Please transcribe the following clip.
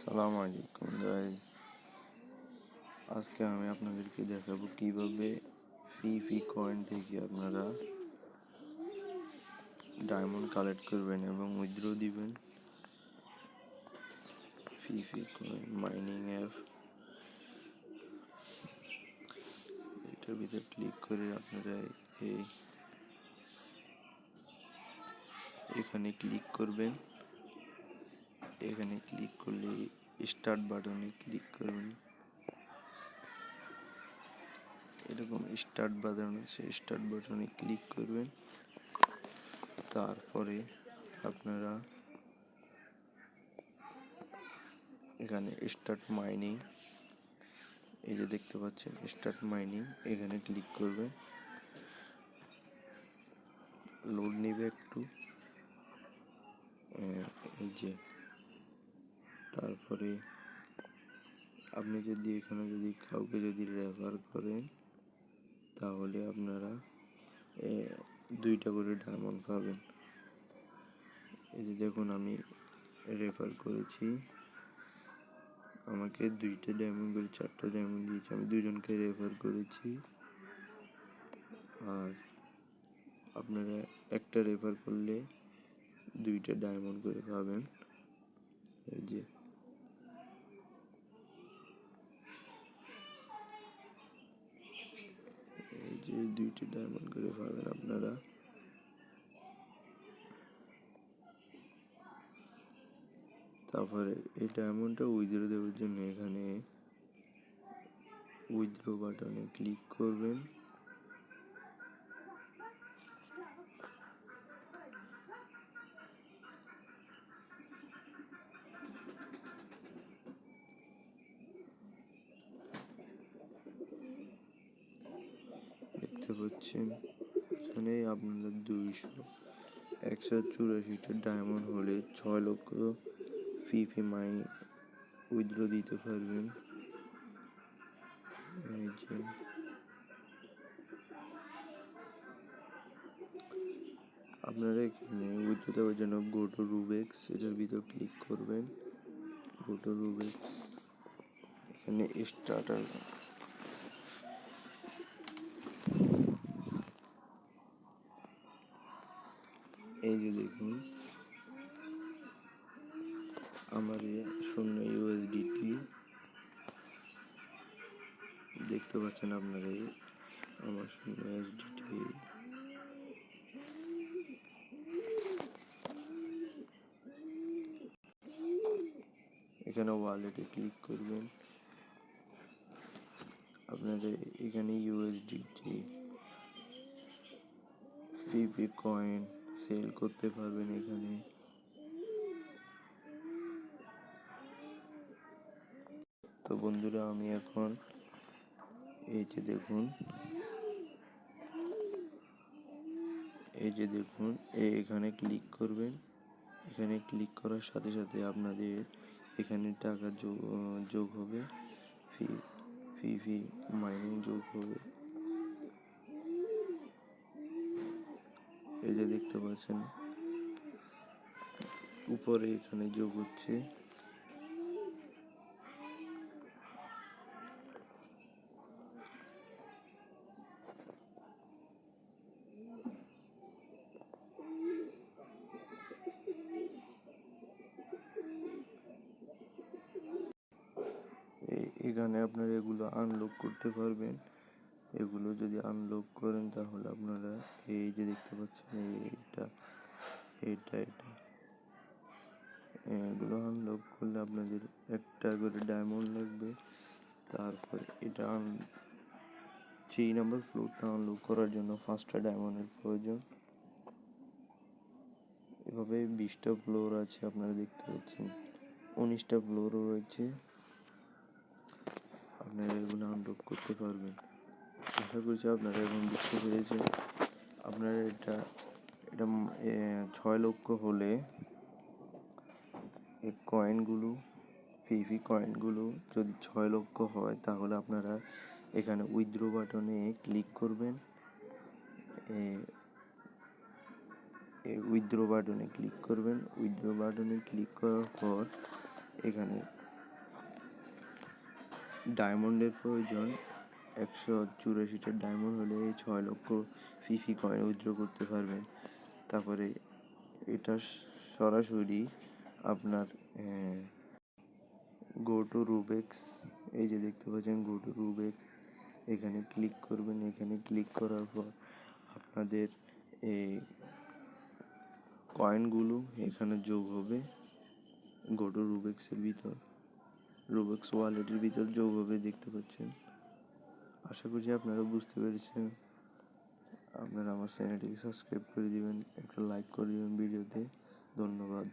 আসসালামু আলাইকুম গাইজ। আজকে আমি আপনাদেরকে দেখাবো কিভাবে ফিফি কয়েন থেকে আপনারা ডায়মন্ড কালেক্ট করবেন এবং উইথড্র দিবেন। ফিফি কয়েন মাইনিং অ্যাপ, এটার ভিতরে ক্লিক করে আপনারা এখানে ক্লিক করবেন। এখানে ক্লিক করলে স্টার্ট বাটনে ক্লিক করবেন। এরকম স্টার্ট বাটন আছে, স্টার্ট বাটনে ক্লিক করবেন। তারপরে আপনারা এখানে স্টার্ট মাইনিং, এই যে দেখতে পাচ্ছেন স্টার্ট মাইনিং, এখানে ক্লিক করবেন। লোড নেবে একটু, এই যে তারপরে আপনি যদি এখানে কাউকে রেফার করেন তাহলে আপনারা 2টা করে ডায়মন্ড পাবেন। এই যে দেখুন, আমি রেফার করেছি, আমাকে 2টা ডায়মন্ড করে 4টা ডায়মন্ড দিয়েছে। আমি 2জনকে রেফার করেছি। আর আপনারা একটা রেফার করলে 2টা ডায়মন্ড করে পাবেন। এই যে 2টা ডায়মন্ড করে পাবেন আপনারা। তারপরে এই ডায়মন্ডটা উইথড্র দেওয়ার জন্য এখানে উইথড্র বাটনে ক্লিক করবেন। দেখতে পাচ্ছেন এখানে আপনারা 184টা ডায়মন্ড হলে 6 লক্ষ ফিফি মাই উইথড্র দিতে পারবেন। এই যে আপনারা এখানে উইথড্র দেওয়ার জন্য গো টু রুবেক্স, এটার ভিতর ক্লিক করবেন। গো টু রুবেক্স, এখানে স্টার্টার, এই যে দেখুন আমার 0 USDT দেখতে পাচ্ছেন আপনারা, আমার 0 USDT। এখানে ওয়ালেটে ক্লিক করবেন। আপনাদের এখানে USDT ফিফি কয়েন সেল করতে পারবেন এখানে। তো বন্ধুরা, আমি এখন এই যে দেখুন এখানে ক্লিক করবেন। এখানে ক্লিক করার সাথে সাথে আপনাদের এখানে টাকা যোগ হবে, ফিফি মাইনিং যোগ হবে। এই যে দেখতে পাচ্ছেন উপরে এখানে যোগ হচ্ছে। এখানে আপনারা এগুলো আনলক করতে পারবেন। এগুলো যদি আনলক করেন তাহলে আপনারা এই যে দেখতে পাচ্ছেন এগুলো আনলক করলে আপনাদের একটা করে ডায়মন্ড লাগবে। তারপরে এটা 3 নম্বর ফ্লোরটা আনলক করার জন্য 5টা ডায়মন্ডের প্রয়োজন। এভাবে 20টা ফ্লোর আছে, আপনারা দেখতে পাচ্ছেন 19টা ফ্লোরও রয়েছে। আপনারা এগুলো আনলক করতে পারবেন। আশা করছি আপনারা এখন বুঝতে পেরেছেন। আপনারা এটা 6 লক্ষ হলে এই কয়েনগুলো, ফিফি কয়েনগুলো যদি 6 লক্ষ হয় তাহলে আপনারা এখানে উইথড্র বাটনে ক্লিক করবেন। উইথড্র বাটনে ক্লিক করার পর এখানে ডায়মন্ডের প্রয়োজন। 184টা ডায়মন্ড হলে 6 লক্ষ ফিফি কয়েন উইথড্র করতে পারবেন। তারপরে এটা সরাসরি আপনার গো টু রুবেক্স, এই যে দেখতে পাচ্ছেন গো টু রুবেক্স, এখানে ক্লিক করবেন। এখানে ক্লিক করার পর আপনাদের এই কয়েনগুলো এখানে যোগ হবে গো টু রুবেক্সের ভিতর, রুবেক্স ওয়ালেটের ভিতর যোগ হবে, দেখতে পাচ্ছেন। আশা করছি আপনারা বুঝতে পেরেছেন। আপনারা আমার চ্যানেলটিকে সাবস্ক্রাইব করে দিবেন, একটা লাইক করে দিবেন ভিডিওতে। ধন্যবাদ।